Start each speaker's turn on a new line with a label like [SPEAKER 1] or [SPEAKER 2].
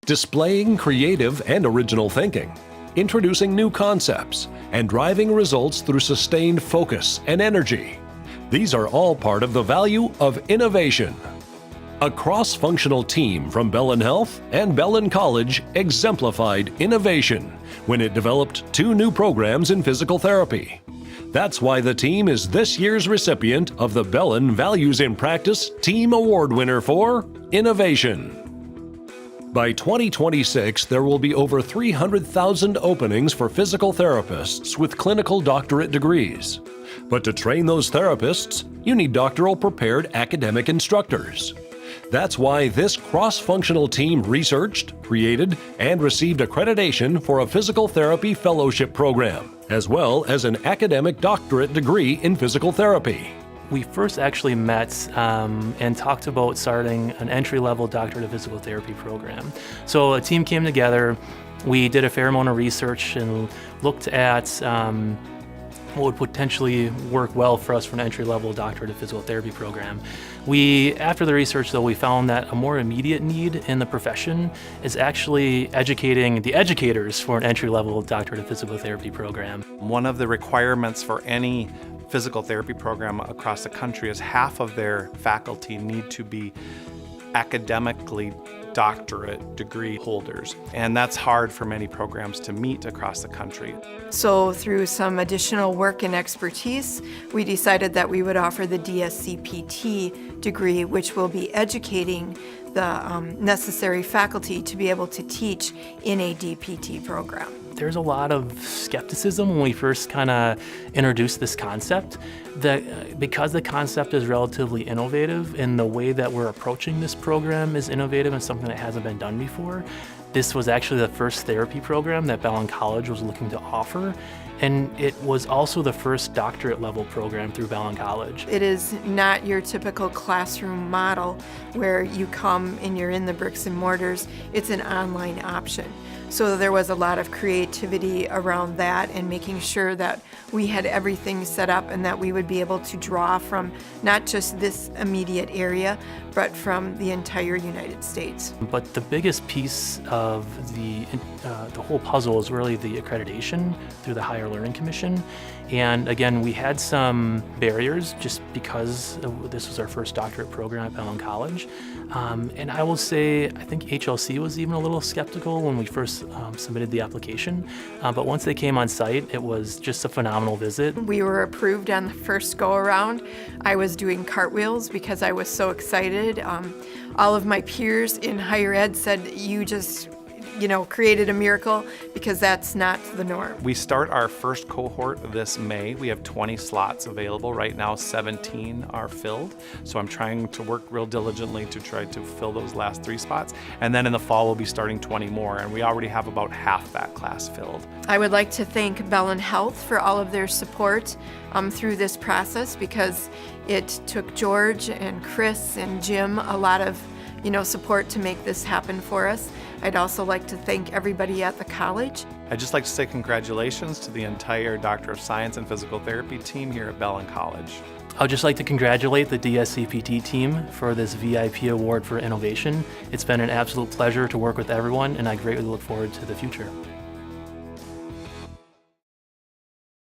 [SPEAKER 1] displaying creative and original thinking, introducing new concepts, and driving results through sustained focus and energy. These are all part of the value of innovation. A cross-functional team from Bellin Health and Bellin College exemplified innovation when it developed 2 new programs in physical therapy. That's why the team is this year's recipient of the Bellin Values in Practice Team Award winner for innovation. By 2026, there will be over 300,000 openings for physical therapists with clinical doctorate degrees. But to train those therapists, you need doctoral prepared academic instructors. That's why this cross-functional team researched, created, and received accreditation for a physical therapy fellowship program, as well as an academic doctorate degree in physical therapy.
[SPEAKER 2] We first actually met and talked about starting an entry-level doctorate of physical therapy program. So a team came together, we did a fair amount of research and looked at what would potentially work well for us for an entry-level doctorate of physical therapy program. After the research though, we found that a more immediate need in the profession is actually educating the educators for an entry-level doctorate of physical therapy program.
[SPEAKER 3] One of the requirements for any physical therapy program across the country is half of their faculty need to be academically doctorate degree holders, and that's hard for many programs to meet across the country.
[SPEAKER 4] So through some additional work and expertise, we decided that we would offer the DSCPT degree, which will be educating the necessary faculty to be able to teach in a DPT program.
[SPEAKER 2] There's a lot of skepticism when we first kind of introduced this concept, that because the concept is relatively innovative and the way that we're approaching this program is innovative and something that hasn't been done before. This was actually the first therapy program that Bellin College was looking to offer, and it was also the first doctorate level program through Bellin College.
[SPEAKER 4] It is not your typical classroom model where you come and you're in the bricks and mortars. It's an online option. So there was a lot of creativity around that and making sure that we had everything set up and that we would be able to draw from not just this immediate area, but from the entire United States.
[SPEAKER 2] But the biggest piece of the whole puzzle is really the accreditation through the Higher Learning Commission. And again, we had some barriers just because this was our first doctorate program at Bellin College. And I will say, I think HLC was even a little skeptical when we first submitted the application. But once they came on site, it was just a phenomenal visit.
[SPEAKER 4] We were approved on the first go around. I was doing cartwheels because I was so excited. All of my peers in higher ed said, you just created a miracle, because that's not the norm.
[SPEAKER 3] We start our first cohort this May. We have 20 slots available. Right now, 17 are filled. So I'm trying to work real diligently to try to fill those last 3 spots. And then in the fall, we'll be starting 20 more. And we already have about half that class filled.
[SPEAKER 4] I would like to thank Bellin Health for all of their support through this process, because it took George and Chris and Jim a lot of support to make this happen for us. I'd also like to thank everybody at the college.
[SPEAKER 3] I'd just like to say congratulations to the entire Doctor of Science and Physical Therapy team here at Bellin College.
[SPEAKER 2] I'd just like to congratulate the DSCPT team for this VIP award for innovation. It's been an absolute pleasure to work with everyone, and I greatly look forward to the future.